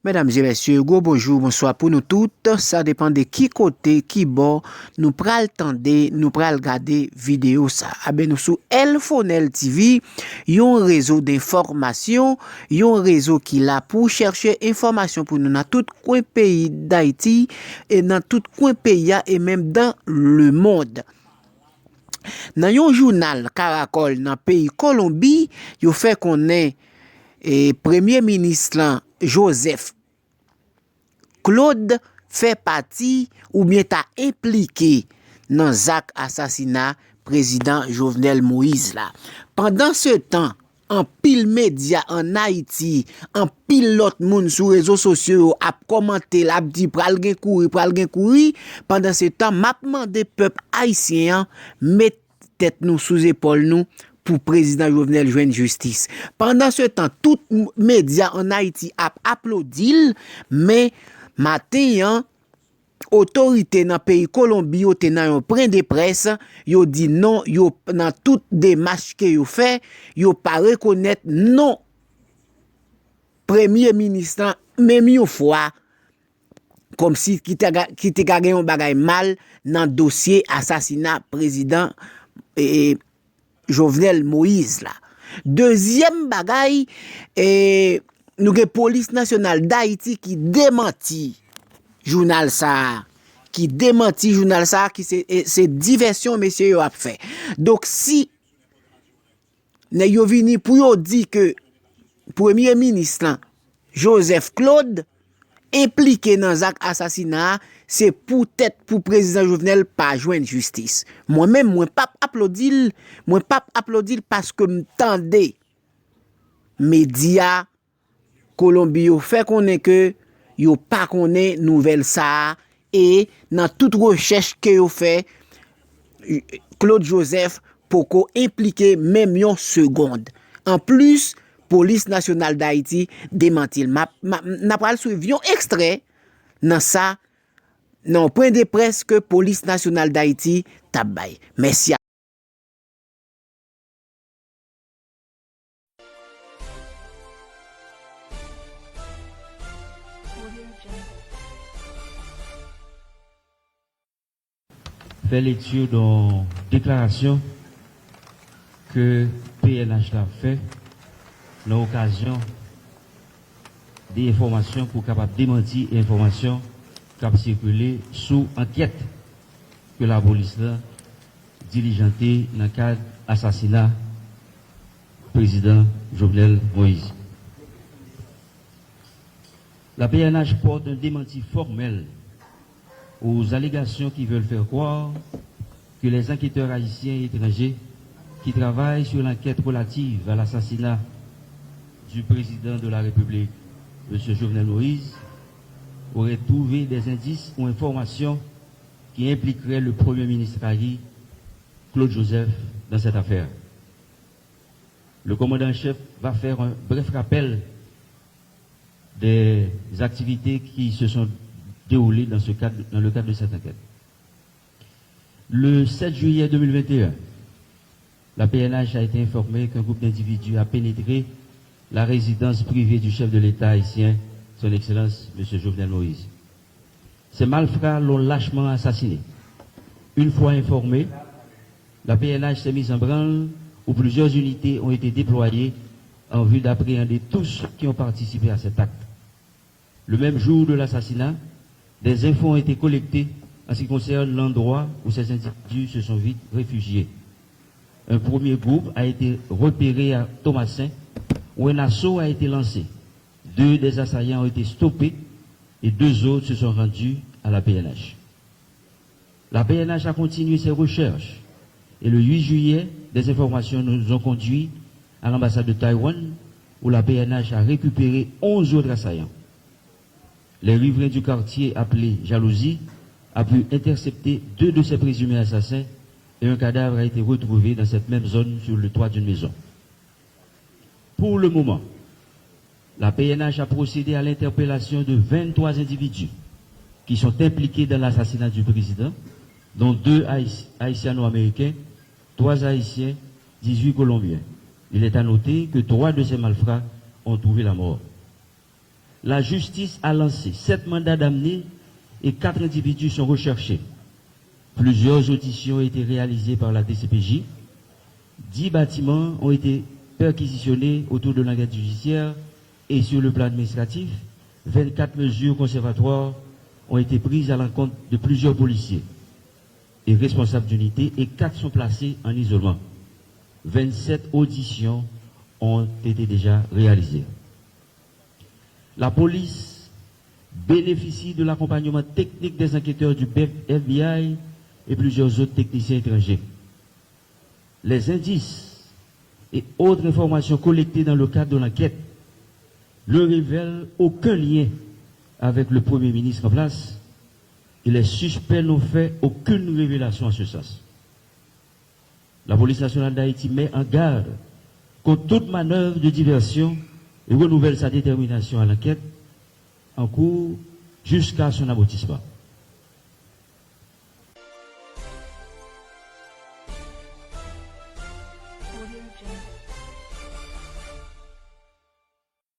Mesdames et messieurs, gros bonjour, bonsoir pour nous toutes. Ça dépend de qui côté, qui bord, nous pral tendre, nous pral regarder vidéo ça. Nous sous Elfonel TV, yon réseau d'information, yon réseau qui là pour chercher information pour nous dans tout coin pays d'Haïti et dans tout coin pays et même dans le monde. Dans yon journal Caracol dans pays Colombie, yo fait connaître premier ministre Joseph Claude fait partie ou bien t'a impliqué dans Zach assassinat président Jovenel Moïse là. Pendant ce temps, en pile média en Haïti, en pile l'autre monde sur réseaux sociaux a commenté l'a dit pral gen kouri, pendant ce temps m'a demandé peuple haïtien mettre tête nous sous épaule nous pour président Jovenel joindre justice. Pendant ce temps, tout média en Haïti a applaudi, mais matin, autorité dans le pays Colombie, yo te nan yon point de presse, yo dit non, yo dans toute démarche que yo fait, yo pas reconnaître non premier ministre même une fois comme si qui te gagné un bagay mal dans dossier assassinat président Jovenel Moïse là. Deuxième bagay, nous avons police nationale d'Haïti qui démentit journal ça, qui c'est diversion messieurs yo a fait. Donc si yo vini pour yo dire que premier ministre Joseph Claude impliqué dans Zach assassinat, c'est peut-être pour président Jovenel pas joindre justice. Moi-même, moi pas applaudir parce que m'tendez médias Colombie fait connaître que yo pas connaît nouvelle ça et dans toute recherche que yo fait Claude Joseph poko impliqué même une seconde. En plus, police nationale d'Haïti démentit. N'a pas suivi un extrait dans ça non point de presse que police nationale d'Haïti tabay. Merci. Fait lecture dans déclaration que PNH a fait dans l'occasion des informations pour capable démentir informations qui ont circulé sous enquête que la police a diligentée dans le cadre assassinat du président Jovenel Moïse. La PNH porte un démenti formel aux allégations qui veulent faire croire que les enquêteurs haïtiens et étrangers qui travaillent sur l'enquête relative à l'assassinat du président de la République, M. Jovenel Moïse, auraient trouvé des indices ou informations qui impliqueraient le Premier ministre haïtien, Claude Joseph, dans cette affaire. Le commandant-chef va faire un bref rappel des activités qui se sont déroulées dans le cadre de cette enquête. Le 7 juillet 2021, la PNH a été informée qu'un groupe d'individus a pénétré la résidence privée du chef de l'État haïtien, son Excellence M. Jovenel Moïse. Ces malfrats l'ont lâchement assassiné. Une fois informée, la PNH s'est mise en branle où plusieurs unités ont été déployées en vue d'appréhender tous qui ont participé à cet acte. Le même jour de l'assassinat, des infos ont été collectées en ce qui concerne l'endroit où ces individus se sont vite réfugiés. Un premier groupe a été repéré à Thomasin où un assaut a été lancé. 2 des assaillants ont été stoppés et 2 autres se sont rendus à la PNH. La PNH a continué ses recherches et le 8 juillet, des informations nous ont conduit à l'ambassade de Taïwan où la PNH a récupéré 11 autres assaillants. Les riverains du quartier appelé Jalousie a pu intercepter 2 de ces présumés assassins et un cadavre a été retrouvé dans cette même zone sur le toit d'une maison. Pour le moment, la PNH a procédé à l'interpellation de 23 individus qui sont impliqués dans l'assassinat du président, dont 2 haïtiano-américains, 3 haïtiens, 18 colombiens. Il est à noter que 3 de ces malfrats ont trouvé la mort. la justice a lancé 7 mandats d'amener et 4 individus sont recherchés. Plusieurs auditions ont été réalisées par la DCPJ. 10 bâtiments ont été perquisitionnés autour de l'enquête judiciaire et sur le plan administratif, 24 mesures conservatoires ont été prises à l'encontre de plusieurs policiers et responsables d'unité et 4 sont placés en isolement. 27 auditions ont été déjà réalisées. La police bénéficie de l'accompagnement technique des enquêteurs du FBI et plusieurs autres techniciens étrangers. Les indices et autres informations collectées dans le cadre de l'enquête ne révèlent aucun lien avec le Premier ministre en place et les suspects n'ont fait aucune révélation en ce sens. La police nationale d'Haïti met en garde contre toute manœuvre de diversion et renouvelle sa détermination à l'enquête en cours jusqu'à son aboutissement. Audio Jungle.